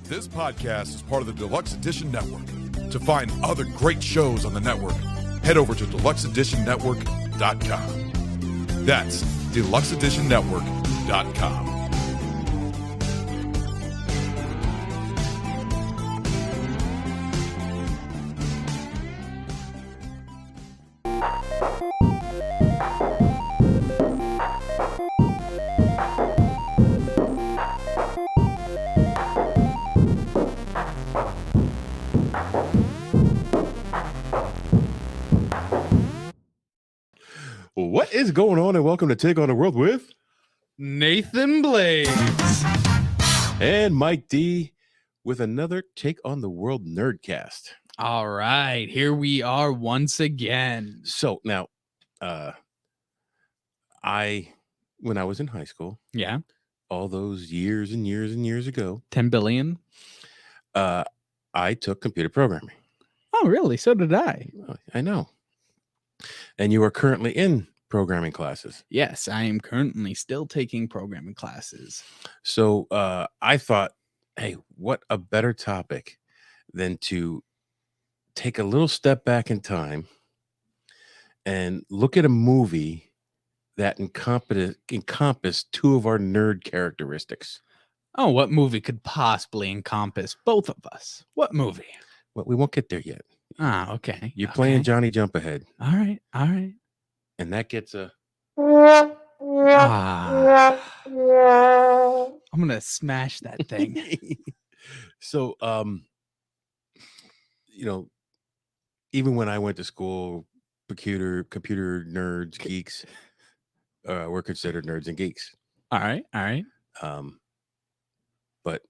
This podcast is part of the Deluxe Edition Network. To find other great shows on the network, head over to deluxeeditionnetwork.com. That's deluxeeditionnetwork.com. What is going on, and welcome to Take on the World with Nathan Blades and Mike D with another Take on the World Nerdcast. All right, here we are once again. So now, when I was in high school, Yeah, all those years and years and years ago, 10 billion. I took computer programming. Oh, really? So did I. I know. And you are currently in programming classes. Yes, I am currently still taking programming classes. So I thought, hey, what a better topic than to take a little step back in time and look at a movie that encompass two of our nerd characteristics. Oh, what movie could possibly encompass both of us? What movie? Well, we won't get there yet. Ah, okay. You're playing Johnny Jump Ahead. All right. And that gets a... I'm going to smash that thing. So, even when I went to school, computer nerds, geeks, were considered nerds and geeks. All right. But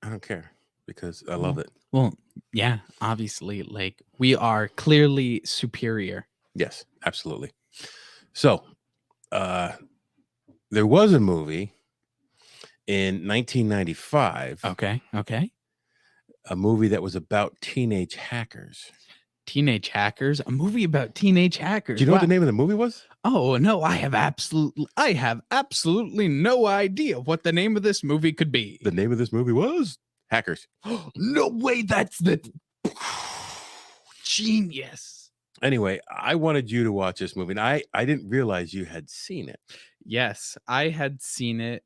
I don't care because I love it. Well, yeah, obviously, like we are clearly superior. Yes, absolutely. So, there was a movie in 1995. Okay. A movie that was about teenage hackers. Teenage hackers? A movie about teenage hackers. Do you know what the name of the movie was? Oh, no, I have absolutely no idea what the name of this movie could be. The name of this movie was Hackers. No way, that's the genius. Anyway, I wanted you to watch this movie, and I didn't realize you had seen it. Yes, I had seen it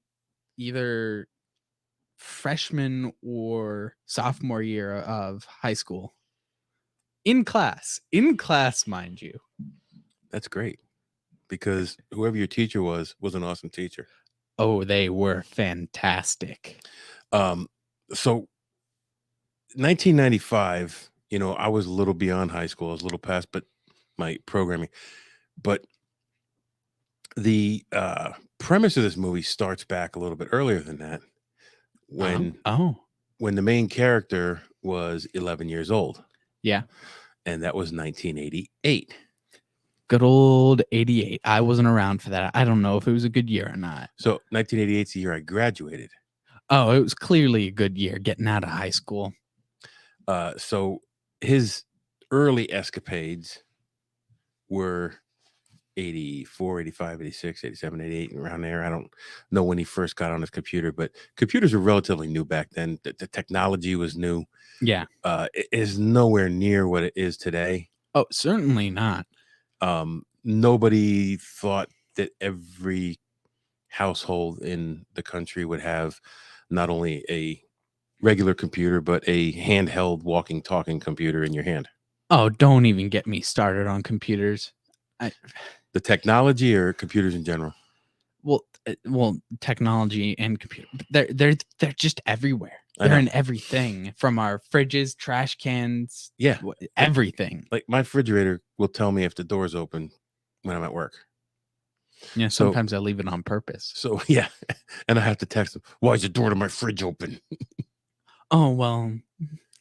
either freshman or sophomore year of high school. In class, mind you. That's great, because whoever your teacher was an awesome teacher. Oh, they were fantastic. So 1995, I was a little beyond high school. I was a little past but my programming. But the premise of this movie starts back a little bit earlier than that, when the main character was 11 years old. Yeah. And that was 1988. Good old 88. I wasn't around for that. I don't know if it was a good year or not. So 1988 is the year I graduated. Oh, it was clearly a good year getting out of high school. So his early escapades were 84, 85, 86, 87, 88, around there. I don't know when he first got on his computer, but computers were relatively new back then. The technology was new. Yeah. It is nowhere near what it is today. Oh, certainly not. Nobody thought that every household in the country would have not only a regular computer, but a handheld walking, talking computer in your hand. Oh, don't even get me started on computers. The technology or computers in general? Well, technology and computer. They're just everywhere. They're in everything, from our fridges, trash cans. Yeah, everything. Like my refrigerator will tell me if the door's open when I'm at work. Yeah, sometimes I leave it on purpose. So yeah, and I have to text them, why is the door to my fridge open? Oh, well,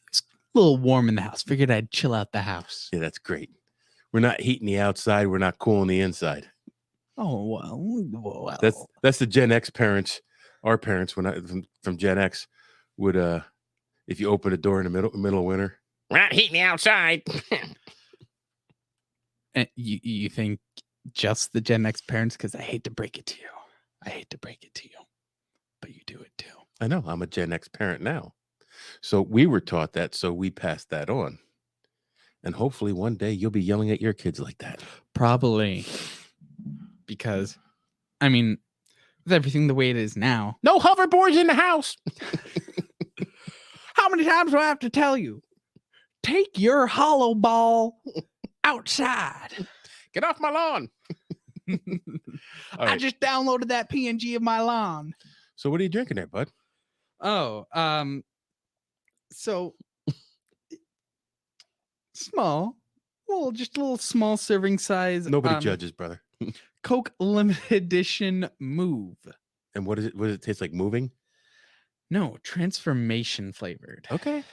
it's a little warm in the house. Figured I'd chill out the house. Yeah, that's great. We're not heating the outside. We're not cooling the inside. Oh, well. That's the Gen X parents. Our parents, from Gen X, would if you open a door in the middle of winter, we're not heating the outside. And you think just the Gen X parents? Because I hate to break it to you, but you do it too. I know. I'm a Gen X parent now. So we were taught that, so we passed that on. And hopefully one day you'll be yelling at your kids like that. Probably. Because, I mean, with everything the way it is now. No hoverboards in the house. How many times do I have to tell you? Take your hollow ball outside. Get off my lawn. I just downloaded that PNG of my lawn. So what are you drinking there, bud? Oh, so small. Well, just a little small serving size. Nobody judges, brother. Coke limited edition Move. And what is it? What does it taste like? Moving? No, transformation flavored. Okay.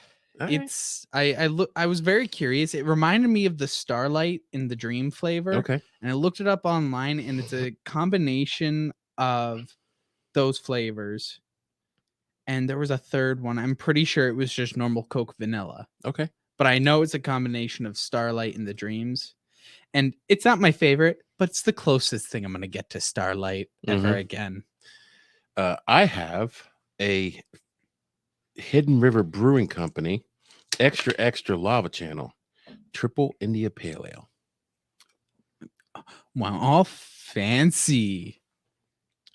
All right. It's I was very curious. It reminded me of the Starlight in the Dream flavor. Okay. And I looked it up online, and it's a combination of those flavors. And there was a third one. I'm pretty sure it was just normal Coke vanilla. Okay. But I know it's a combination of Starlight and the Dreams. And it's not my favorite, but it's the closest thing I'm going to get to Starlight ever again. I have a Hidden River Brewing Company extra lava channel triple India Pale Ale. Wow, all fancy.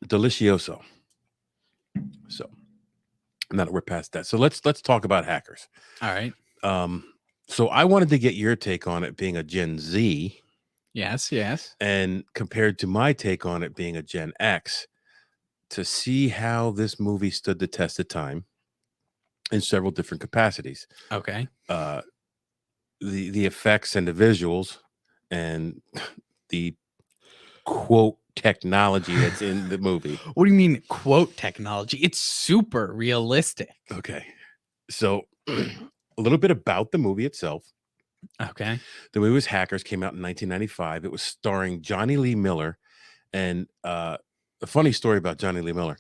Delicioso. So now that we're past that, so let's talk about hackers. All right. So I wanted to get your take on it being a Gen Z. Yes. And compared to my take on it being a Gen X, to see how this movie stood the test of time in several different capacities. Okay. The effects and the visuals and the quote technology that's in the movie. What do you mean quote technology? It's super realistic. Okay. So a little bit about the movie itself. Okay. The movie was Hackers, came out in 1995. It was starring Johnny Lee Miller. And a funny story about Johnny Lee Miller.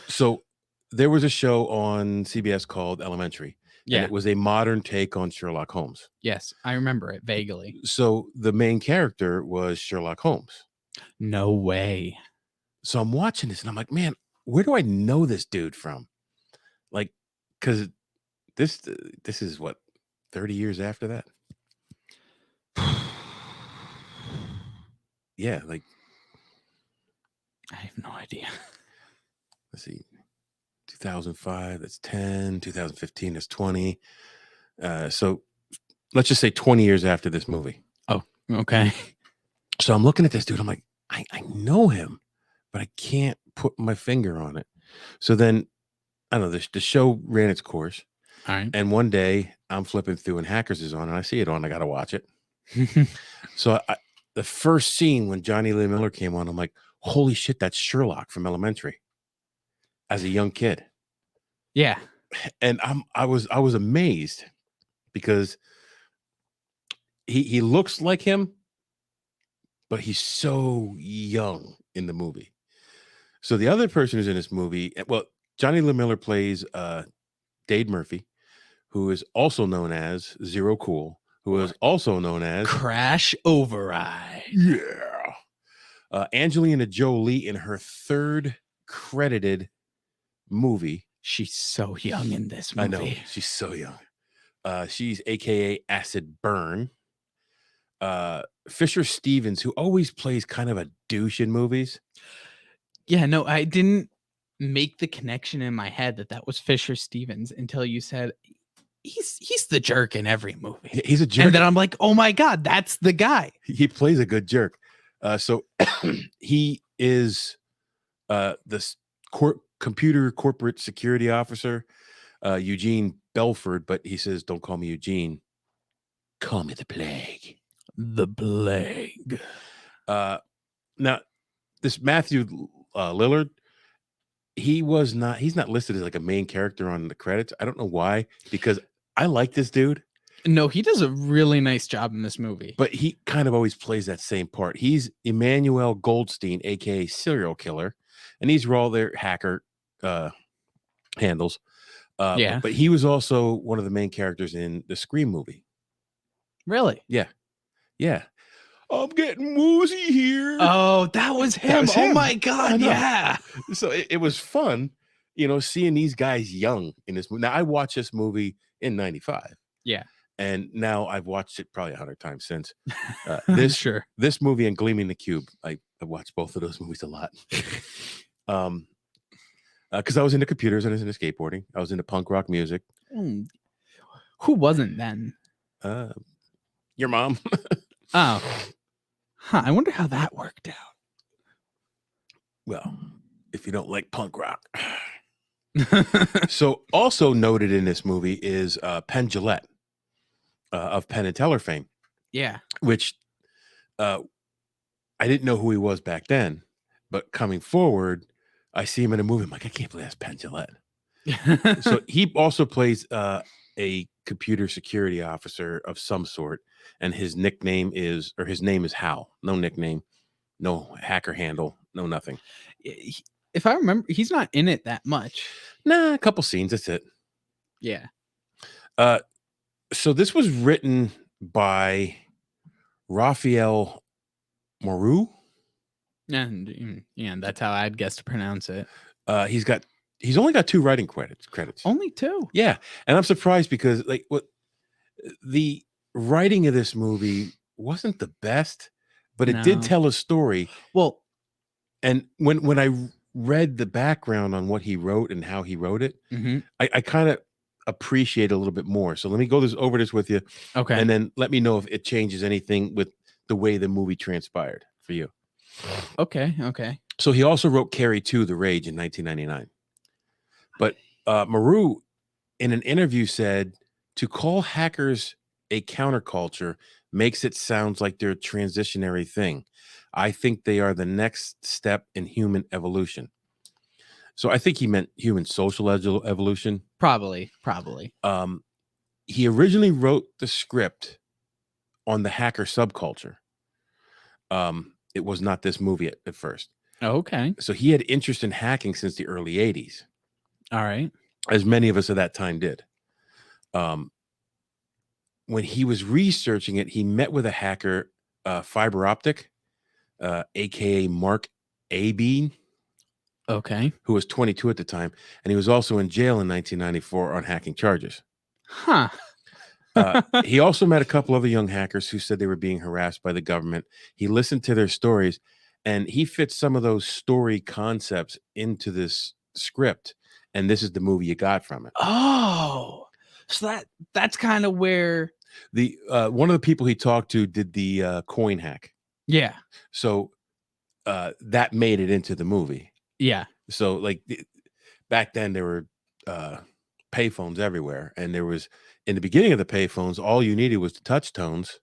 So there was a show on CBS called Elementary. Yeah. And it was a modern take on Sherlock Holmes. Yes, I remember it vaguely. So the main character was Sherlock Holmes. No way. So I'm watching this and I'm like, man, where do I know this dude from? Like, because this is what, 30 years after that? Yeah, like. I have no idea. Let's see. 2005, that's 10. 2015, that's 20. So let's just say 20 years after this movie. Oh, okay. So I'm looking at this dude. I'm like, I know him, but I can't put my finger on it. So then, I don't know, the show ran its course. All right. And one day I'm flipping through and Hackers is on and I see it on. I got to watch it. So the first scene when Johnny Lee Miller came on, I'm like, holy shit, that's Sherlock from Elementary as a young kid. Yeah. And I was amazed because he looks like him, but he's so young in the movie. So the other person who's in this movie, well, Johnny Lee Miller plays Dade Murphy, who is also known as Zero Cool, who is also known as Crash Override. Yeah. Angelina Jolie in her third credited movie. She's so young in this movie. I know, she's so young. She's AKA Acid Burn. Fisher Stevens, who always plays kind of a douche in movies. Yeah, no, I didn't make the connection in my head that was Fisher Stevens until you said he's the jerk in every movie. He's a jerk. And then I'm like, oh my God, that's the guy. He plays a good jerk. So he is this computer corporate security officer, Eugene Belford, but he says, don't call me Eugene. Call me the Plague. The Plague. Now, this Matthew Lillard, he's not listed as like a main character on the credits. I don't know why, because I like this dude. No, he does a really nice job in this movie. But he kind of always plays that same part. He's Emmanuel Goldstein, aka serial killer, and these are all their hacker handles. Yeah. But he was also one of the main characters in the Scream movie. Really? Yeah. I'm getting woozy here. Oh, that was him. Was him. Oh my God. Yeah. So it was fun. seeing these guys young in this movie. Now I watched this movie in 95. Yeah. And now I've watched it probably 100 times since. I'm sure. This movie and Gleaming the Cube, I watched both of those movies a lot. Because I was into computers and I was into skateboarding. I was into punk rock music. Who wasn't then? Your mom. Oh. Huh. I wonder how that worked out. Well, if you don't like punk rock. So also noted in this movie is Penn Jillette of Penn and Teller fame. Yeah. Which I didn't know who he was back then. But coming forward, I see him in a movie. I'm like, I can't believe that's Penn Jillette. So he also plays a computer security officer of some sort. And his name is Hal. No nickname, no hacker handle, no nothing. If I remember, he's not in it that much. Nah, a couple scenes. That's it. Yeah. So this was written by Raphael Moreau. And that's how I'd guess to pronounce it. He's only got 2 writing credits. Only 2. Yeah, and I'm surprised because the writing of this movie wasn't the best, but it did tell a story. Well, and when I read the background on what he wrote and how he wrote it, I kind of appreciate it a little bit more. So let me go over this with you. Okay. And then let me know if it changes anything with the way the movie transpired for you. Okay. So he also wrote Carrie 2, The Rage in 1999. But Maru, in an interview, said to call hackers a counterculture makes it sound like they're a transitionary thing. I think they are the next step in human evolution. So I think he meant human social evolution. Probably. He originally wrote the script on the hacker subculture. It was not this movie at first. Okay. So he had interest in hacking since the early 80s. All right. As many of us at that time did. When he was researching it, he met with a hacker, Fiber Optic, aka Mark A. Bean. Okay. Who was 22 at the time. And he was also in jail in 1994 on hacking charges. Huh. He also met a couple other young hackers who said they were being harassed by the government. He listened to their stories, and he fits some of those story concepts into this script. And this is the movie you got from it. Oh, so that's kind of where the one of the people he talked to did the coin hack. Yeah. So that made it into the movie. Yeah. So back then there were payphones everywhere, and there was in the beginning of the payphones, all you needed was the touch tones.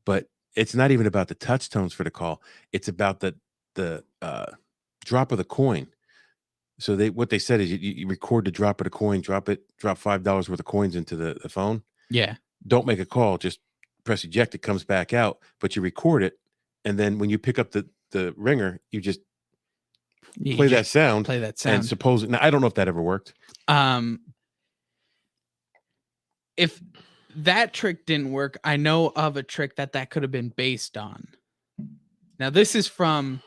But it's not even about the touch tones for the call. It's about the drop of the coin. So what they said is you record the drop of the coin, drop $5 worth of coins into the phone. Yeah. Don't make a call, just press eject. It comes back out, but you record it, and then when you pick up the ringer, you just play that sound. And suppose now I don't know if that ever worked. If that trick didn't work, I know of a trick that could have been based on. Now this is from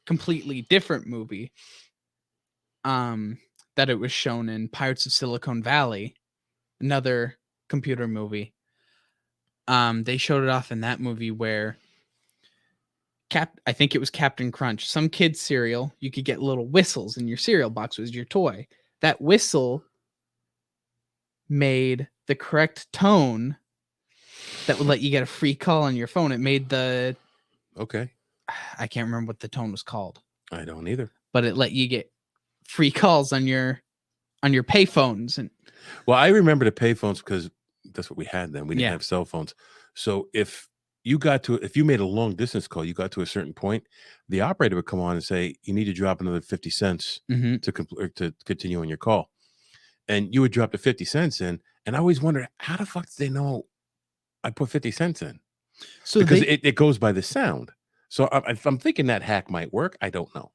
completely different movie. That it was shown in Pirates of Silicon Valley, another computer movie. They showed it off in that movie where I think it was Captain Crunch, some kid's cereal, you could get little whistles in your cereal box was your toy. That whistle made the correct tone that would let you get a free call on your phone. It made the I can't remember what the tone was called. I don't either. But it let you get free calls on your payphones. And well, I remember the payphones because that's what we had then. We didn't have cell phones. So if you made a long distance call, you got to a certain point, the operator would come on and say, you need to drop another 50 cents to continue on your call. And you would drop the 50 cents in. And I always wondered, how the fuck did they know I put 50 cents in? So because it goes by the sound. So I'm thinking that hack might work. I don't know.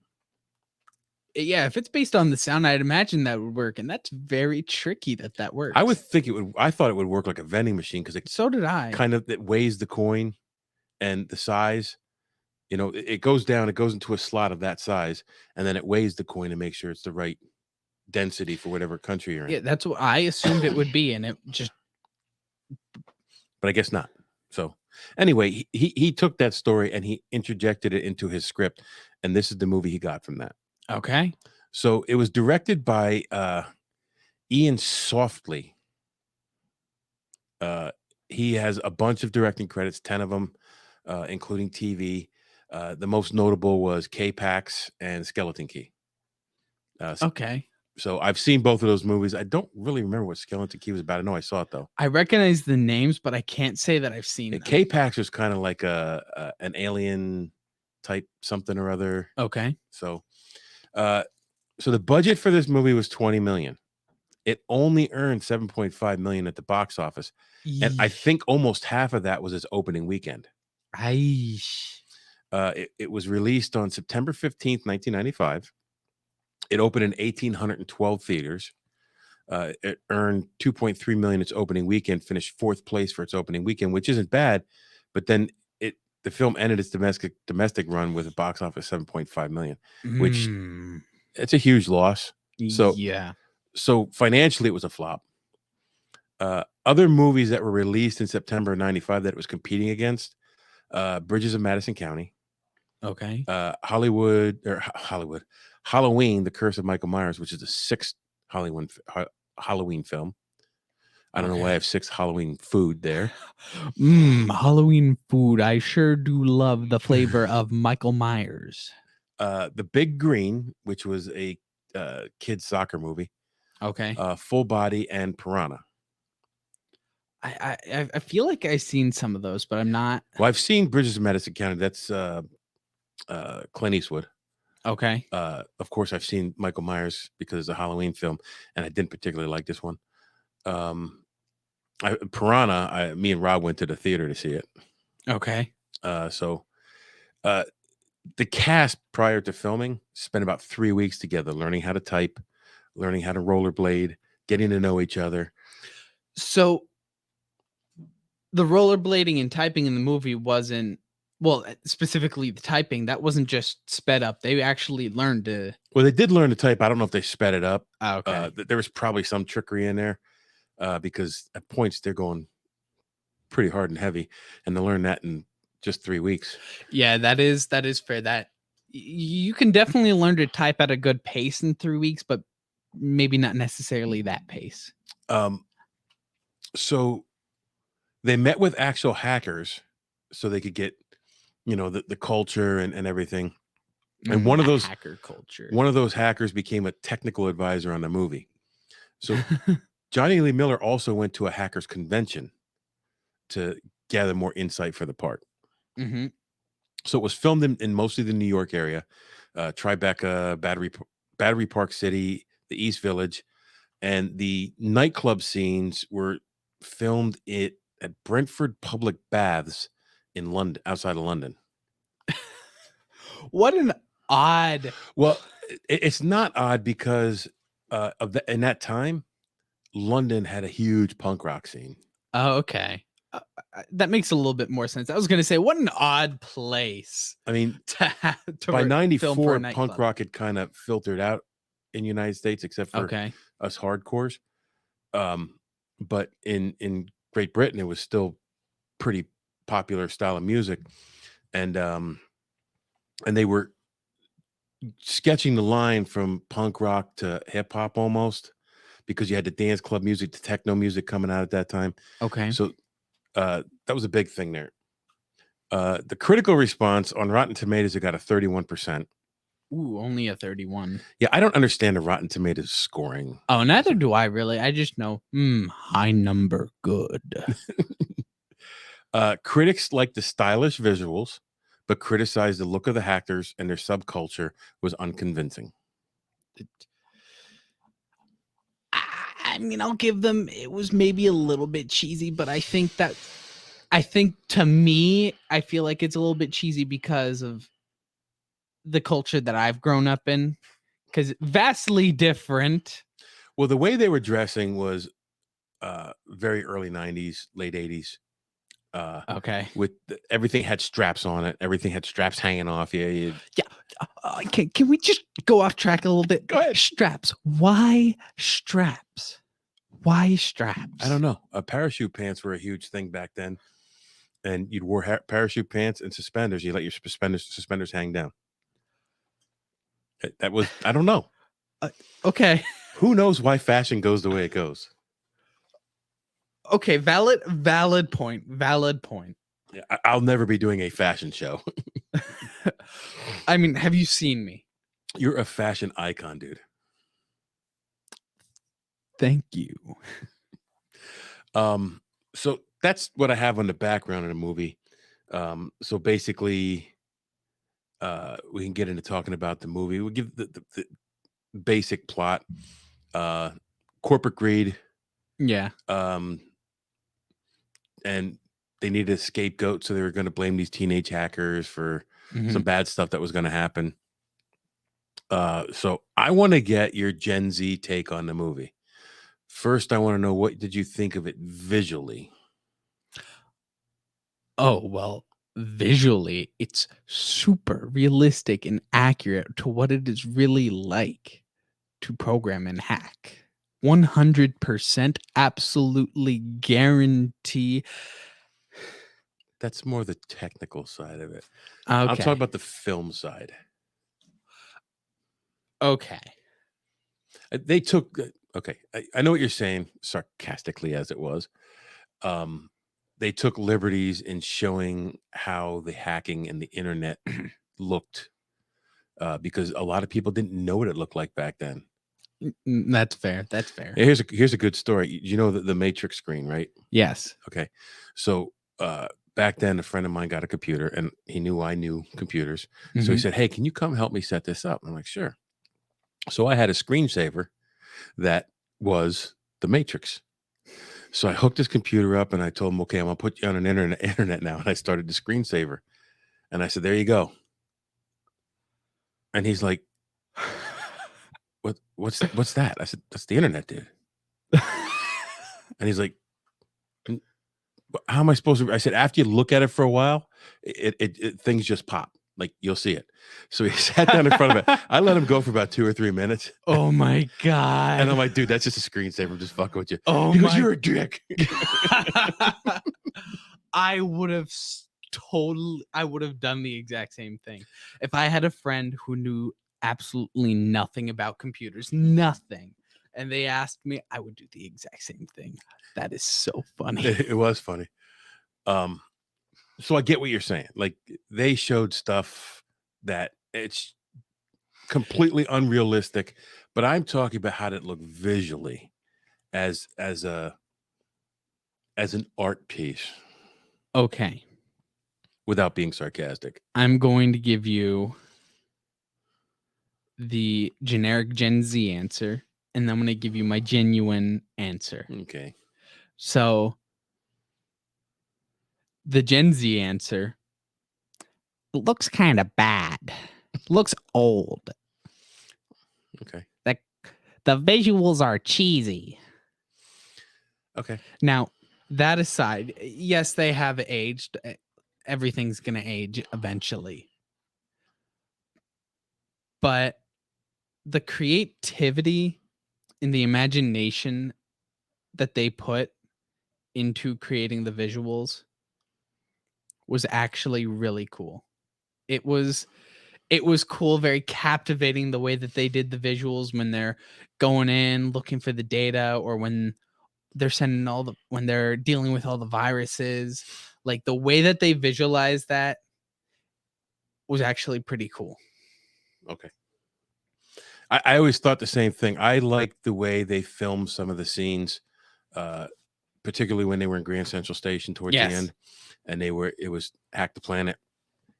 Yeah, if it's based on the sound, I'd imagine that would work, and that's very tricky that works. I would think it would. I thought it would work like a vending machine because so did I. Kind of it weighs the coin and the size. It goes down. It goes into a slot of that size, and then it weighs the coin to make sure it's the right density for whatever country you're in. Yeah, that's what I assumed it would be, and it just But I guess not. So anyway, he took that story and he interjected it into his script, and this is the movie he got from that. okay. So it was directed by Ian Softly. He has a bunch of directing credits, 10 of them, including TV. The most notable was K-Pax and Skeleton Key. Okay. So I've seen both of those movies. I don't really remember what Skeleton Key was about. I know I saw it though. I recognize the names, but I can't say that I've seen them. K-Pax was kind of like an alien type something or other. Okay. So the budget for this movie was $20 million. It only earned $7.5 million at the box office, and I think almost half of that was its opening weekend. Aish. It was released on September 15th, 1995. It opened in 1,812 theaters. It earned $2.3 million its opening weekend, finished 4th place for its opening weekend, which isn't bad. But then the film ended its domestic run with a box office $7.5 million, which it's a huge loss. So financially, it was a flop. Other movies that were released in September of 95 that it was competing against, Bridges of Madison County. Okay. Halloween, The Curse of Michael Myers, which is the 6th Halloween film. I don't know why I have 6 Halloween food there. Halloween food. I sure do love the flavor of Michael Myers. The Big Green, which was a kids soccer movie. Okay. Full Body and Piranha. I feel like I've seen some of those, but I'm not. Well, I've seen Bridges of Madison County. That's Clint Eastwood. Okay. Of course, I've seen Michael Myers because it's a Halloween film, and I didn't particularly like this one. Piranha, me and Rob went to the theater to see it. Okay. So the cast prior to filming spent about 3 weeks together learning how to type, learning how to rollerblade, getting to know each other. So the rollerblading and typing in the movie wasn't, well, specifically the typing, that wasn't just sped up. They actually learned to. Well, they did learn to type. I don't know if they sped it up. Okay. There was probably some trickery in there because at points they're going pretty hard and heavy, and to learn that in just 3 weeks. Yeah, that is fair. That you can definitely learn to type at a good pace in 3 weeks, but maybe not necessarily that pace. So they met with actual hackers so they could get, the culture and everything. And one of those hacker culture. One of those hackers became a technical advisor on the movie. So Johnny Lee Miller also went to a hackers convention to gather more insight for the part. Mm-hmm. So it was filmed in mostly the New York area, Tribeca, Battery Park City, the East Village, and the nightclub scenes were filmed at Brentford Public Baths in London, outside of London. What an odd. Well, it's not odd because in that time, London had a huge punk rock scene. Oh, okay. That makes a little bit more sense. I was going to say, what an odd place. I mean, to by 94, punk punk rock had kind of filtered out in the United States, except for us hardcores. But in Great Britain, it was still pretty popular style of music, and they were sketching the line from punk rock to hip hop almost, because you had the dance club music, the techno music coming out at that time. Okay. So that was a big thing there. The critical response on Rotten Tomatoes, it got a 31%. Ooh, only a 31. Yeah, I don't understand the Rotten Tomatoes scoring. Oh, neither do I really. I just know, high number, good. Critics liked the stylish visuals, but criticized the look of the hackers and their subculture was unconvincing. I mean, I'll give them, it was maybe a little bit cheesy, but I think to me, I feel like it's a little bit cheesy because of the culture that I've grown up in, because vastly different. Well, the way they were dressing was very early 90s, late 80s. Okay. with everything had straps on it. Everything had straps hanging off. Yeah. Can we just go off track a little bit? Go ahead. Straps. Why straps? Why straps? I don't know. Parachute pants were a huge thing back then, and you'd wear parachute pants and suspenders. You let your suspenders hang down. That was, I don't know. Okay. Who knows why fashion goes the way it goes? Okay. Valid point. Yeah, I'll never be doing a fashion show. I mean, have you seen me? You're a fashion icon, dude. Thank you. So that's what I have on the background in the movie. So basically, we can get into talking about the movie. We'll give the basic plot. Corporate greed. Yeah. And they needed a scapegoat, so they were going to blame these teenage hackers for some bad stuff that was going to happen. So I want to get your Gen Z take on the movie. First, I want to know, what did you think of it visually? Oh, well, visually, it's super realistic and accurate to what it is really like to program and hack. 100% absolutely guarantee. That's more the technical side of it. Okay. I'm talking about the film side. Okay. They took, okay, I know what you're saying, sarcastically as it was. They took liberties in showing how the hacking and the internet looked, because a lot of people didn't know what it looked like back then. That's fair. That's fair. Here's a good story. You know the Matrix screen, right? Yes. Okay. So back then, a friend of mine got a computer, and he knew I knew computers. So he said, "Hey, can you come help me set this up?" I'm like, "Sure." So I had a screensaver that was the Matrix. So I hooked his computer up, and I told him, "Okay, I'm gonna put you on an internet now." And I started the screensaver, and I said, "There you go." And he's like, "What's that?" I said, "That's the internet, dude." And he's like, "How am I supposed to?" I said, "After you look at it for a while, it things just pop. Like, you'll see it." So he sat down in front of it. I let him go for about 2 or 3 minutes. Oh my God. And I'm like, "Dude, that's just a screensaver. I'm just fucking with you." Oh He goes, my. "You're a dick." I would have done the exact same thing. If I had a friend who knew absolutely nothing about computers, nothing, and they asked me, I would do the exact same thing. That is so funny. It was funny. So I get what you're saying. Like, they showed stuff that it's completely unrealistic, but I'm talking about how did it look visually as an art piece, Okay. without being sarcastic. I'm going to give you the generic Gen Z answer, and I'm going to give you my genuine answer. Okay. So the Gen Z answer looks kind of bad. Looks old. Okay. Like, the visuals are cheesy. Okay. Now, that aside, yes, they have aged. Everything's going to age eventually. But the creativity and the imagination that they put into creating the visuals was actually really cool. It was cool, very captivating, the way that they did the visuals when they're going in looking for the data, or when they're sending when they're dealing with all the viruses. Like, the way that they visualized that was actually pretty cool. Okay. I always thought the same thing. I liked the way they filmed some of the scenes, particularly when they were in Grand Central Station towards the end, and it was Hack the Planet.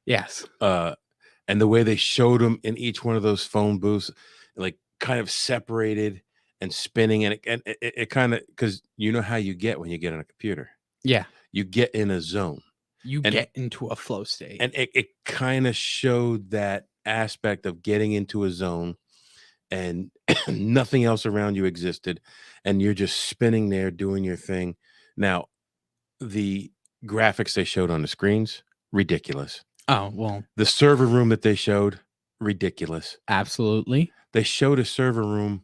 Yes. And the way they showed them in each one of those phone booths, like, kind of separated and spinning, and it kind of, because you know how you get when you get on a computer. Yeah. You get in a zone. You get into a flow state. And it kind of showed that aspect of getting into a zone, and nothing else around you existed, and you're just spinning there doing your thing. Now, the graphics they showed on the screens, ridiculous. Oh, well, The server room that they showed, ridiculous. absolutely. They showed a server room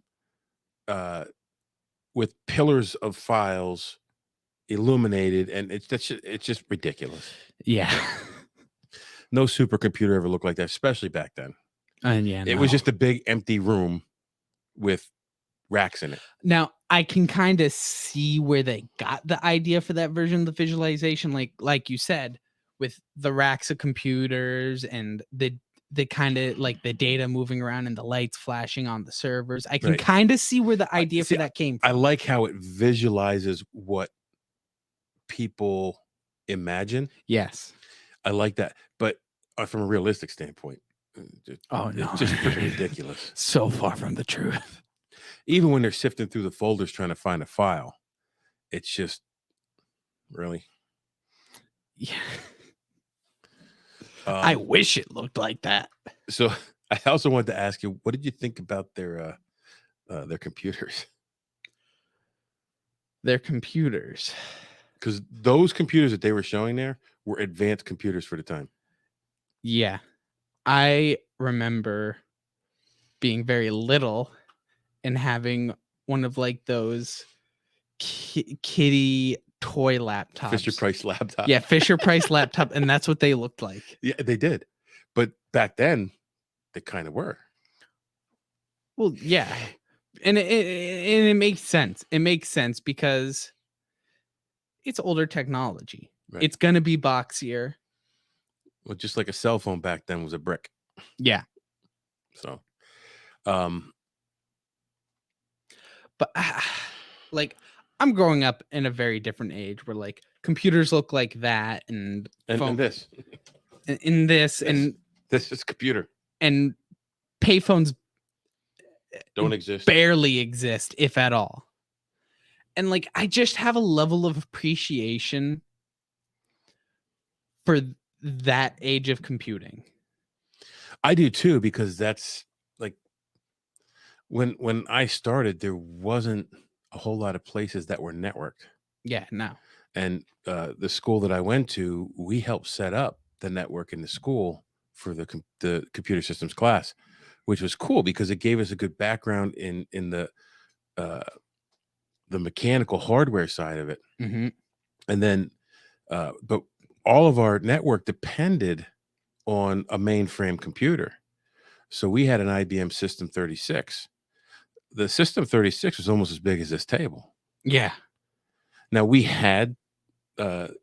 with pillars of files illuminated, and it's just ridiculous. Yeah. No supercomputer ever looked like that, especially back then. And yeah, It was just a big empty room with racks in it. Now I can kind of see where they got the idea for that version of the visualization, like you said, with the racks of computers and the kind of like the data moving around and the lights flashing on the servers. I can Right. kind of see where the idea for that came from. I like how it visualizes what people imagine. Yes. I like that, but from a realistic standpoint, Oh no, it's just freaking ridiculous. So far from the truth. Even when they're sifting through the folders trying to find a file, it's just really. Yeah. I wish it looked like that. So I also wanted to ask you, what did you think about their computers? Their computers. Because those computers that they were showing there were advanced computers for the time. Yeah. I remember being very little and having one of like those kitty toy laptops. Fisher Price laptop. Yeah, Fisher Price laptop. And that's what they looked like. Yeah, they did. But back then, they kind of were. Well, yeah. And it makes sense. It makes sense because it's older technology. Right. It's going to be boxier. Well, just like a cell phone back then was a brick. Yeah. So, but like I'm growing up in a very different age where like computers look like that and this in this and this is computer and payphones don't exist, barely exist, if at all. And like I just have a level of appreciation for that age of computing. I do too, because that's like when I started, there wasn't a whole lot of places that were networked. Yeah, no. And the school that I went to, we helped set up the network in the school for the computer systems class, which was cool because it gave us a good background in the mechanical hardware side of it. Mm-hmm. And then, but all of our network depended on a mainframe computer. So we had an IBM System 36. The System 36 was almost as big as this table. Yeah. Now we had the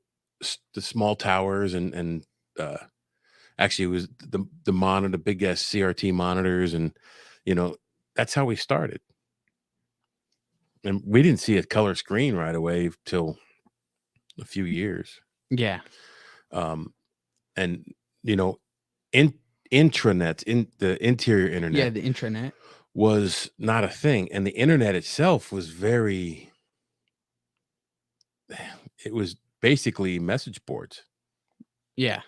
small towers and actually it was the monitor, the big ass CRT monitors, and that's how we started. And we didn't see a color screen right away till a few years. Yeah. And intranet, in the interior internet. Yeah, the intranet was not a thing, and the internet itself was it was basically message boards. Yeah.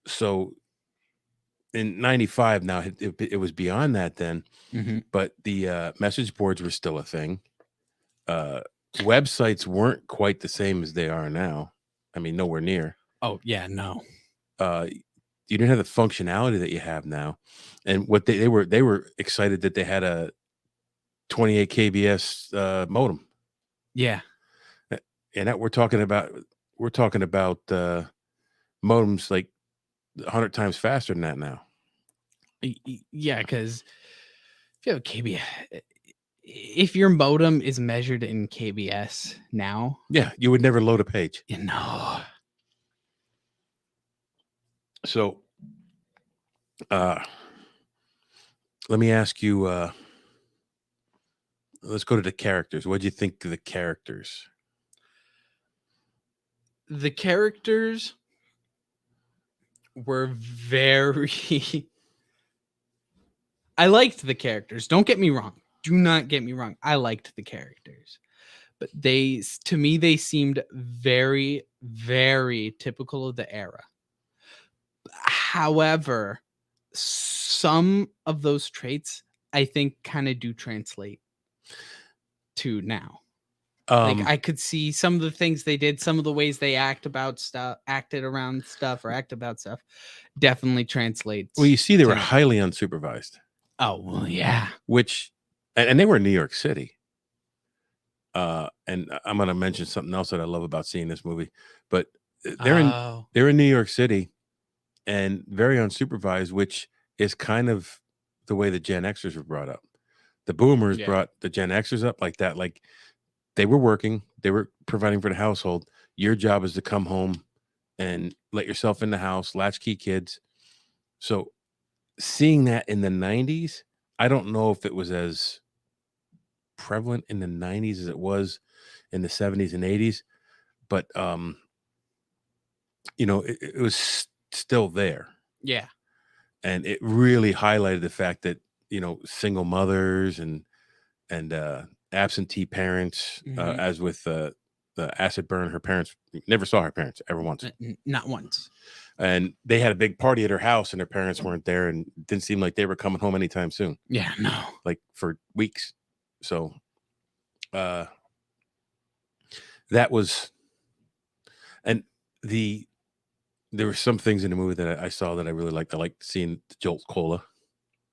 So in 95, now it was beyond that then, mm-hmm. But the message boards were still a thing. Websites weren't quite the same as they are now. I mean, nowhere near. Oh yeah, no. You didn't have the functionality that you have now. And what they were excited that they had a 28 kbs modem. Yeah. And that we're talking about modems like 100 times faster than that now. Yeah, because if you have KBS, if your modem is measured in KBS now, yeah, you would never load a page. So let me ask you, let's go to the characters. What do you think of the characters? The characters were very I liked the characters. Don't get me wrong. Do not get me wrong. I liked the characters. But to me, they seemed very, very typical of the era. However, some of those traits I think kind of do translate to now. Like I could see some of the things they did, some of the ways they acted about stuff, definitely translates. Well, you see, they were to- highly unsupervised, Oh well, yeah. which, and they were in New York City. And I'm going to mention something else that I love about seeing this movie, but they're in New York City and very unsupervised, which is kind of the way the Gen Xers were brought up. The boomers brought the Gen Xers up like that. Like they were working, they were providing for the household. Your job is to come home and let yourself in the house, latchkey kids. So seeing that in the 90s, I don't know if it was as prevalent in the 90s as it was in the 70s and 80s, but it was still there. Yeah. And it really highlighted the fact that single mothers and absentee parents, as with the acid burn, her parents never saw her parents ever once. Not once. And they had a big party at her house and her parents weren't there, and it didn't seem like they were coming home anytime soon. Yeah, no. Like for weeks. So that was, and there were some things in the movie that I saw that I really liked. I liked seeing the Jolt Cola.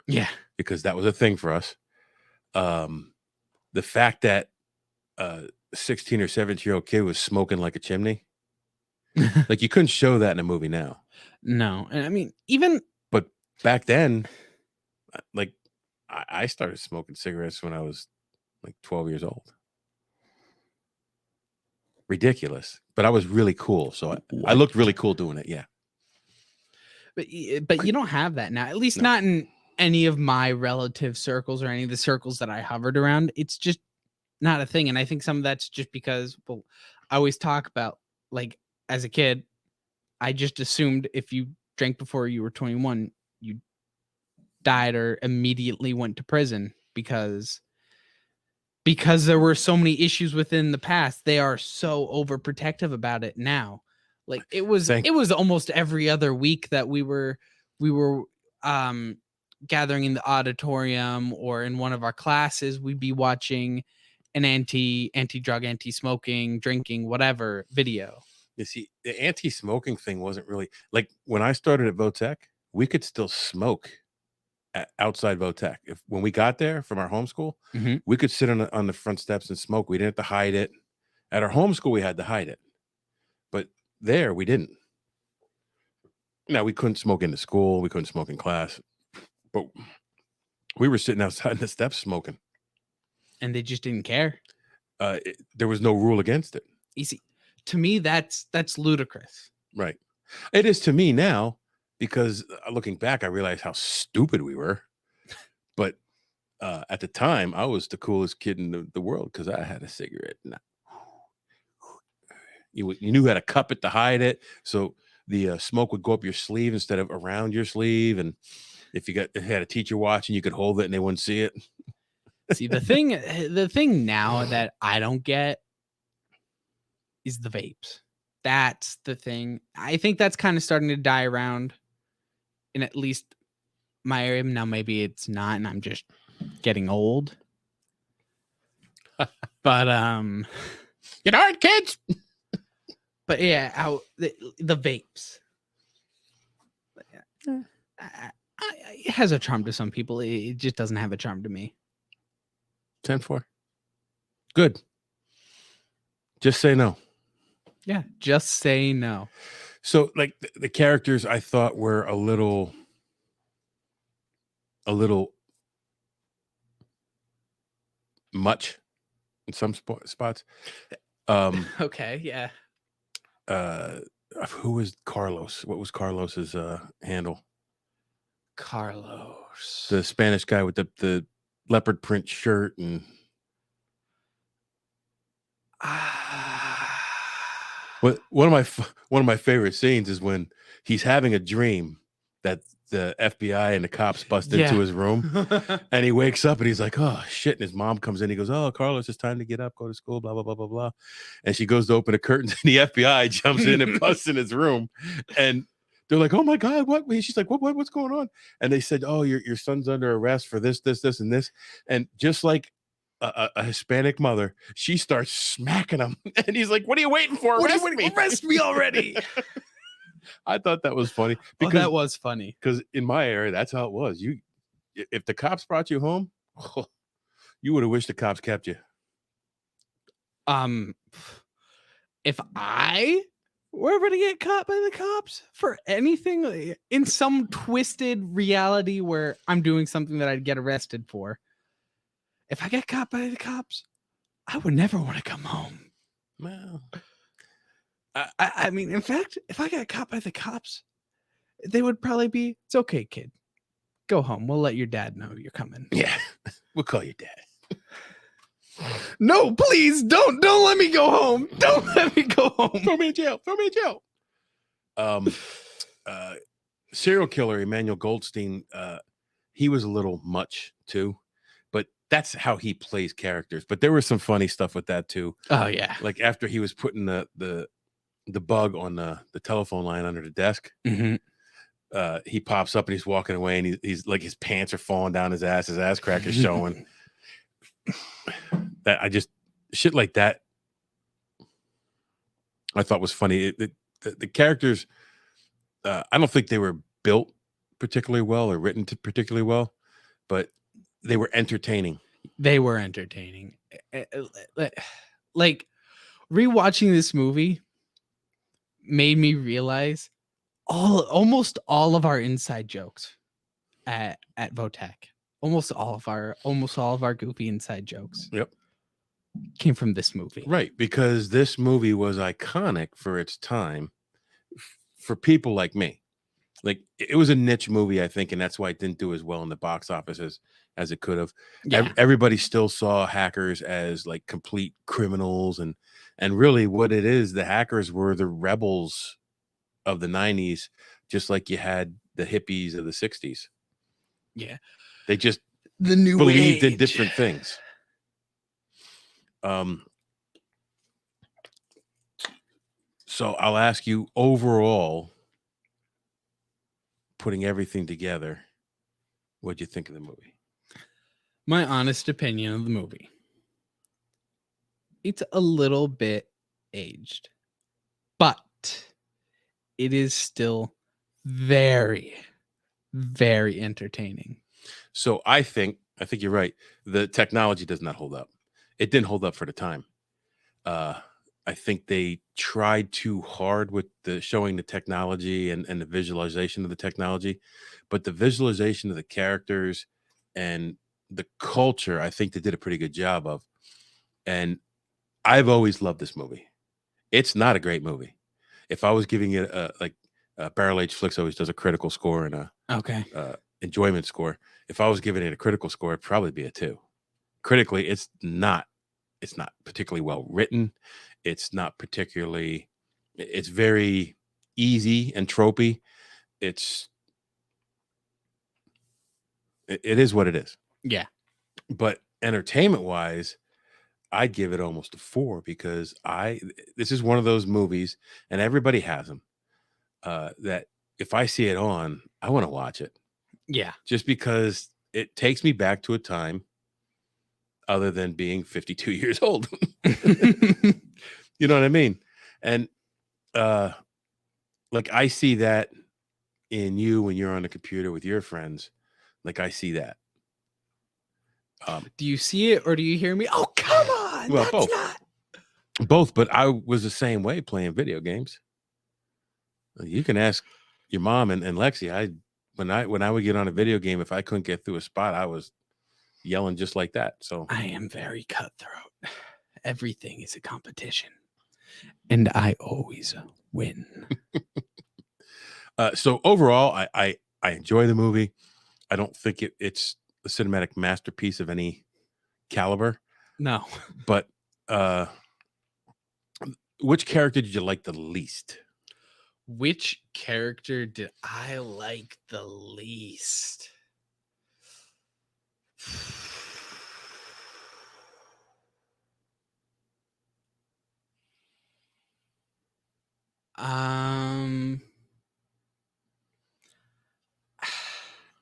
Yeah. Because that was a thing for us. The fact that 16 or 17-year-old kid was smoking like a chimney, like you couldn't show that in a movie now. No. And I mean, but back then, like I started smoking cigarettes when I was like 12 years old. Ridiculous, but I was really cool. So I looked really cool doing it. Yeah. But you don't have that now, at least not in any of my relative circles or any of the circles that I hovered around. It's just not a thing. And I think some of that's just because, well, I always talk about, like, as a kid, I just assumed if you drank before you were 21, you died or immediately went to prison because there were so many issues within the past. They are so overprotective about it now. Like it was almost every other week that we were gathering in the auditorium or in one of our classes, we'd be watching an anti-drug, anti-smoking, drinking, whatever video. You see, the anti-smoking thing wasn't really like when I started at Votech, we could still smoke outside Votech. When we got there from our homeschool, we could sit on the front steps and smoke. We didn't have to hide it. At our homeschool, we had to hide it, but there we didn't. Now we couldn't smoke in the school. We couldn't smoke in class, but we were sitting outside in the steps smoking, and they just didn't care. There was no rule against it. You see, to me, that's ludicrous. Right. It is to me now. Because looking back, I realized how stupid we were. But at the time, I was the coolest kid in the world because I had a cigarette. You knew how to cup it to hide it. So the smoke would go up your sleeve instead of around your sleeve. And if you had a teacher watching, you could hold it and they wouldn't see it. See, the thing now that I don't get is the vapes. That's the thing. I think that's kind of starting to die around in at least my area. Now maybe it's not, and I'm just getting old. But get hard, kids. But yeah, the vapes. It has a charm to some people. It just doesn't have a charm to me. 10-4. Good. Just say no. Yeah, just say no. So, like the characters, I thought were a little much in some spots. Okay, yeah. Who was Carlos? What was Carlos's handle? Carlos, the Spanish guy with the leopard print shirt and. One of my favorite scenes is when he's having a dream that the FBI and the cops bust into his room, and he wakes up and he's like, "Oh shit!" And his mom comes in. He goes, "Oh, Carlos, it's time to get up, go to school." Blah blah blah blah blah. And she goes to open the curtains, and the FBI jumps in and busts in his room, and they're like, "Oh my god, what?" She's like, "What's going on?" And they said, "Oh, your son's under arrest for this, and this." And just like a Hispanic mother. She starts smacking him, and he's like, "What are you waiting for? Arrest me! Arrest me already!" I thought that was funny Because that was funny. Because in my area, that's how it was. If the cops brought you home, you would have wished the cops kept you. If I were ever to get caught by the cops for anything in some twisted reality where I'm doing something that I'd get arrested for, if I get caught by the cops, I would never want to come home. Well, I mean, in fact, if I got caught by the cops, they would probably be, "It's okay, kid. Go home. We'll let your dad know you're coming." yeah, we'll call your dad. No, please don't let me go home. Don't let me go home. Throw me in jail. Throw me in jail. Serial killer Emmanuel Goldstein, he was a little much too, but that's how he plays characters. But there was some funny stuff with that too. Oh yeah. Like after he was putting the bug on the telephone line under the desk, he pops up and he's walking away, and he's like, his pants are falling down his ass crack is showing. That shit like that I thought was funny. The characters, I don't think they were built particularly well or written particularly well, but they were entertaining. They were entertaining. Like rewatching this movie made me realize almost all of our inside jokes at Votech. Almost all of our goofy inside jokes. Yep. Came from this movie. Right, because this movie was iconic for its time for people like me. Like, it was a niche movie, I think, and that's why it didn't do as well in the box office as it could have. Yeah. Everybody still saw hackers as like complete criminals, and really what it is, the hackers were the rebels of the 90s, just like you had the hippies of the 60s. Yeah. They just the new believed age. in different things. So I'll ask you, overall, putting everything together, what'd you think of the movie? My honest opinion of the movie. It's a little bit aged, but it is still very, very entertaining. So I think you're right. The technology does not hold up. It didn't hold up for the time. I think they tried too hard with the showing the technology and the visualization of the technology, but the visualization of the characters and the culture, I think they did a pretty good job of. And I've always loved this movie. It's not a great movie. If I was giving it Barrel Age Flicks always does a critical score and a enjoyment score. If I was giving it a critical score, it'd probably be a 2. Critically, it's not particularly well written. It's not particularly, it's very easy and tropey. It is what it is. Yeah. But entertainment wise, I'd give it almost a 4 because this is one of those movies, and everybody has them, that if I see it on, I want to watch it. Yeah. Just because it takes me back to a time other than being 52 years old. You know what I mean? And like, I see that in you when you're on the computer with your friends. Like, I see that. Do you see it or do you hear me? Oh, come on. Well, that's both. Not... Both, but I was the same way playing video games. You can ask your mom and Lexi. When I would get on a video game, if I couldn't get through a spot, I was yelling just like that. So I am very cutthroat. Everything is a competition, and I always win. So overall, I enjoy the movie. I don't think it's a cinematic masterpiece of any caliber. No. But which character did you like the least? Which character did I like the least?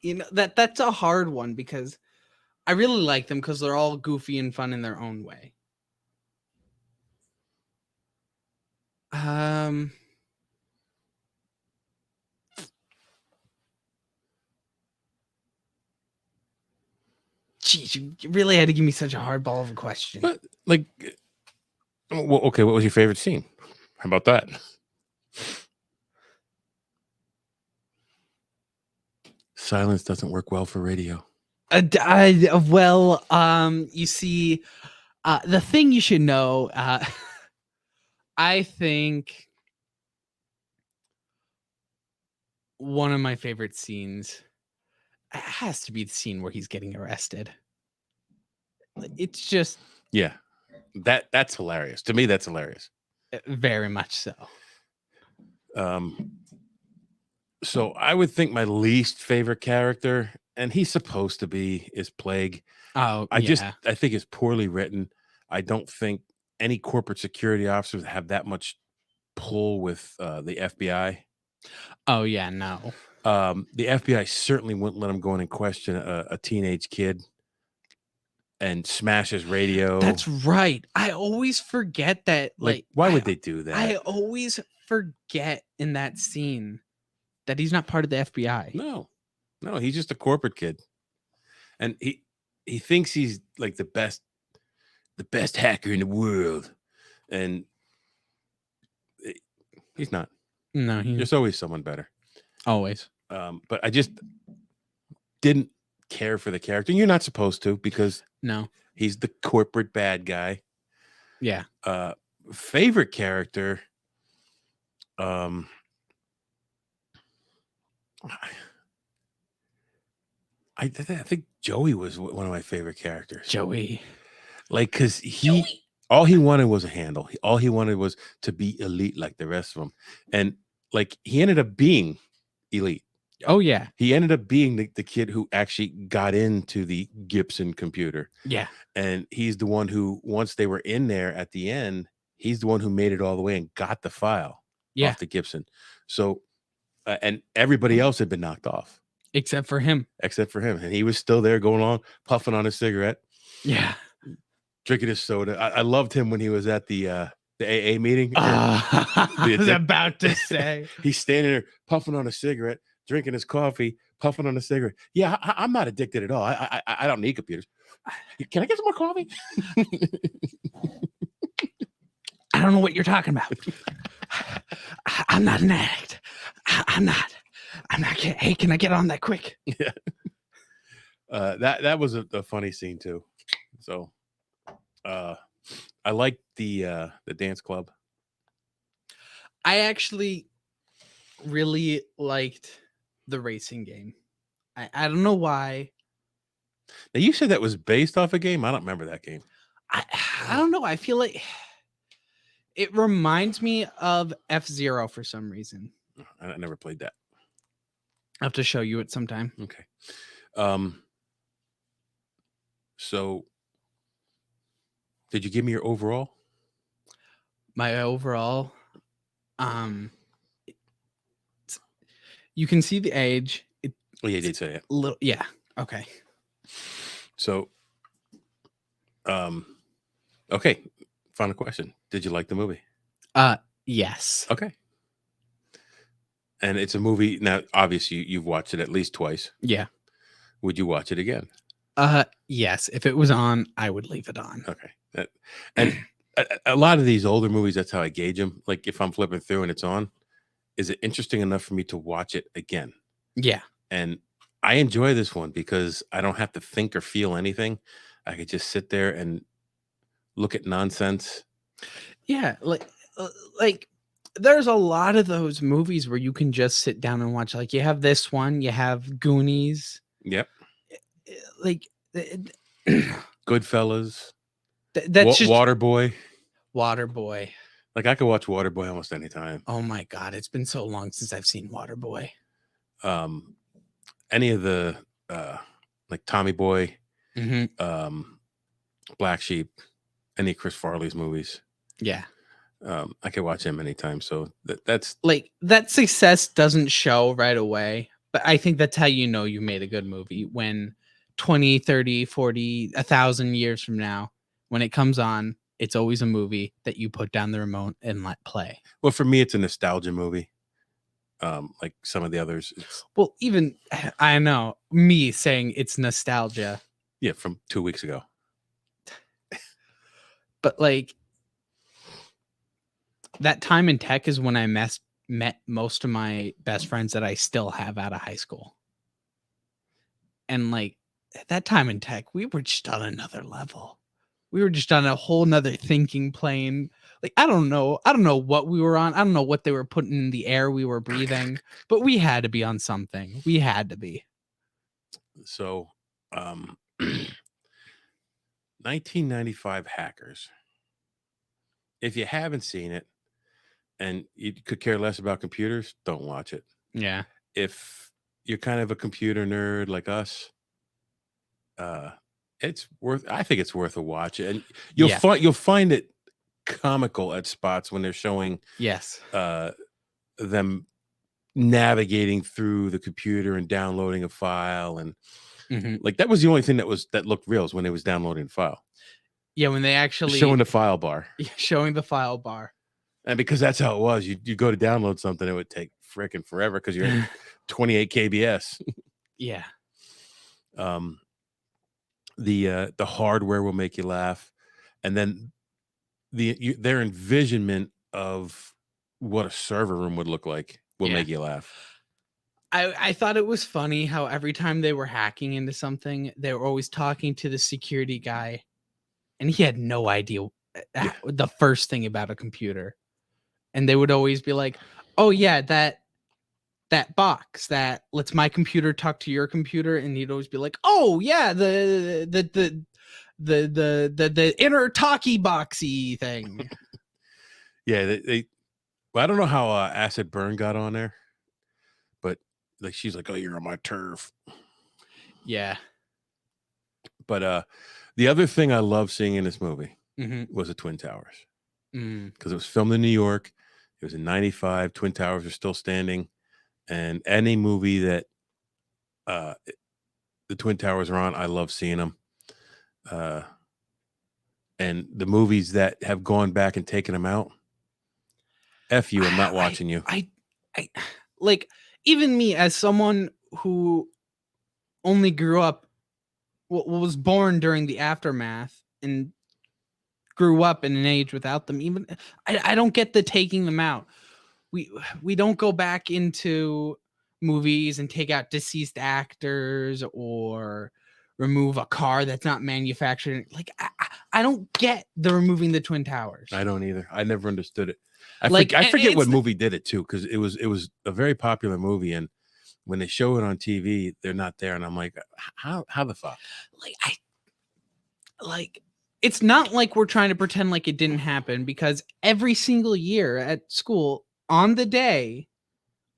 You know, that's a hard one because I really like them because they're all goofy and fun in their own way. Geez, you really had to give me such a hard ball of a question. But like, well, okay, what was your favorite scene? How about that? Silence doesn't work well for radio. Well, you see, the thing you should know, I think one of my favorite scenes has to be the scene where he's getting arrested. It's just Yeah, that's hilarious. To me, that's hilarious. very much so. So I would think my least favorite character, and he's supposed to be, is Plague. Oh, I yeah. think it's poorly written. I don't think any corporate security officers have that much pull with the FBI. Oh, yeah, no. The FBI certainly wouldn't let him go in and question a teenage kid and smash his radio. That's right. I always forget that. Like, why would they do that? I always forget in that scene that he's not part of the FBI. No, he's just a corporate kid, and he thinks he's like the best hacker in the world, and he's not. No, There's always someone better. Always. But I just didn't care for the character. You're not supposed to, because no, he's the corporate bad guy. Yeah. Favorite character. I think Joey was one of my favorite characters. Joey. Like, because all he wanted was a handle. All he wanted was to be elite like the rest of them. And like, he ended up being elite. Oh, yeah. He ended up being the kid who actually got into the Gibson computer. Yeah. And he's the one who, once they were in there at the end, he's the one who made it all the way and got the file off the Gibson. So, and everybody else had been knocked off. Except for him. And he was still there going on, puffing on a cigarette. Yeah. Drinking his soda. I loved him when he was at the AA meeting. I was about to say. He's standing there puffing on a cigarette, drinking his coffee, puffing on a cigarette. Yeah, I'm not addicted at all. I don't need computers. Can I get some more coffee? I don't know what you're talking about. I'm not an addict. I'm not. Hey, can I get on that quick? Yeah. That was a funny scene too. So, I liked the dance club. I actually really liked the racing game. I don't know why. Now, you said that was based off a game. I don't remember that game. I don't know. I feel like it reminds me of F-Zero for some reason. I never played that. I'll have to show you it sometime. Okay. So did you give me your overall? My overall, you can see the age. Oh, yeah, you did say it. Little, yeah. Okay. So, okay. Final question. Did you like the movie? Yes. Okay. And it's a movie. Now, obviously, you've watched it at least twice. Yeah. Would you watch it again? Yes. If it was on, I would leave it on. Okay. And a lot of these older movies, that's how I gauge them. Like, if I'm flipping through and it's on, is it interesting enough for me to watch it again? Yeah. And I enjoy this one because I don't have to think or feel anything. I could just sit there and look at nonsense. Yeah. Like there's a lot of those movies where you can just sit down and watch. Like, you have this one, you have Goonies. Yep. Like Goodfellas. That's just Waterboy. Waterboy. Like, I could watch Waterboy almost any time. Oh my God, it's been so long since I've seen Waterboy. Any of the like Tommy Boy, Black Sheep, any Chris Farley's movies. Yeah. I could watch him anytime. So that's like, that success doesn't show right away, but I think that's how you know you made a good movie, when 20, 30, 40, 1,000 years from now, when it comes on, it's always a movie that you put down the remote and let play. Well, for me, it's a nostalgia movie. Like some of the others. Well, even I know me saying it's nostalgia. Yeah, from 2 weeks ago. But like that time in tech is when I met most of my best friends that I still have out of high school. And like that time in tech, we were just on another level. We were just on a whole nother thinking plane. Like, I don't know what we were on. I don't know what they were putting in the air we were breathing, but we had to be on something. We had to be. So, 1995 Hackers. If you haven't seen it and you could care less about computers, don't watch it. Yeah. If you're kind of a computer nerd like us, I think it's worth a watch. And you'll find it comical at spots when they're showing yes them navigating through the computer and downloading a file, and like that was the only thing that looked real is when it was downloading the file. Yeah, when they actually showing the file bar. Showing the file bar. And because that's how it was, you go to download something, it would take freaking forever because you're at 28 kbs. Yeah. The hardware will make you laugh, and then their envisionment of what a server room would look like will make you laugh. I thought it was funny how every time they were hacking into something, they were always talking to the security guy, and he had no idea the first thing about a computer. And they would always be like, "Oh yeah, that box that lets my computer talk to your computer," and he'd always be like, "Oh yeah, the inner talkie boxy thing." Yeah, well, I don't know how Acid Burn got on there, but like she's like, "Oh, you're on my turf." Yeah. But the other thing I love seeing in this movie was the Twin Towers, because it was filmed in New York. It was in '95. Twin Towers are still standing, and any movie that the Twin Towers are on, I love seeing them. And the movies that have gone back and taken them out, F you, I'm not watching you. I like, even me as someone who only grew up, was born during the aftermath and grew up in an age without them. Even I don't get the taking them out. We don't go back into movies and take out deceased actors or remove a car that's not manufactured. Like I don't get the removing the Twin Towers. I don't either. I never understood it. I forget what movie did it too, because it was a very popular movie, and when they show it on TV, they're not there, and I'm like, how the fuck? Like it's not like we're trying to pretend like it didn't happen, because every single year at school, on the day,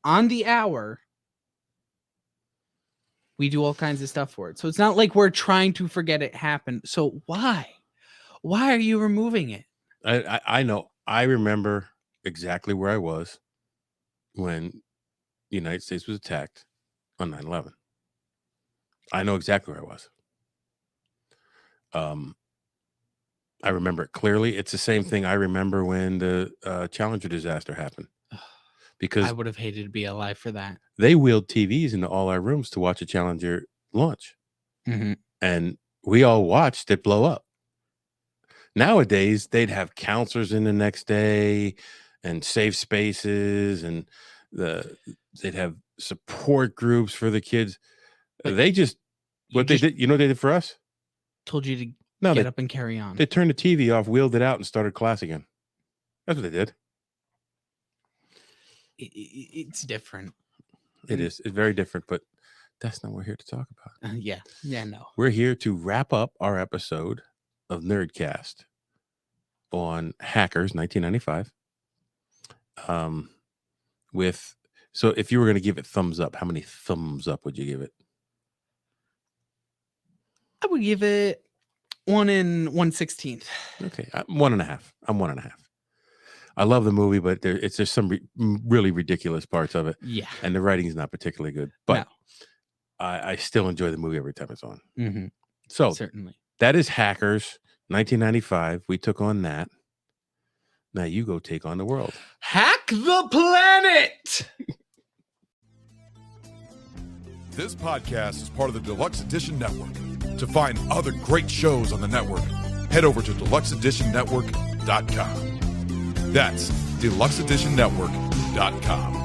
on the hour, we do all kinds of stuff for it. So it's not like we're trying to forget it happened. So why are you removing it? I know. I remember exactly where I was when the United States was attacked on 9/11. I know exactly where I was. I remember it clearly. It's the same thing I remember when the Challenger disaster happened. Because I would have hated to be alive for that. They wheeled TVs into all our rooms to watch a Challenger launch. And we all watched it blow up. Nowadays, they'd have counselors in the next day and safe spaces, and they'd have support groups for the kids. They just, they did, you know what they did for us? Told you to get up and carry on. They turned the TV off, wheeled it out, and started class again. That's what they did. It's different. It is. It's very different, but that's not what we're here to talk about. Yeah, no. We're here to wrap up our episode of Nerdcast on Hackers 1995. So if you were going to give it thumbs up, how many thumbs up would you give it? I would give it 1 1/16. Okay, 1.5. I'm 1.5. I love the movie, but there's some really ridiculous parts of it. Yeah, and the writing is not particularly good. But I still enjoy the movie every time it's on. Mm-hmm. So Certainly. that is Hackers, 1995. We took on that. Now you go take on the world. Hack the planet. This podcast is part of the Deluxe Edition Network. To find other great shows on the network, head over to deluxeeditionnetwork.com. That's deluxeeditionnetwork.com.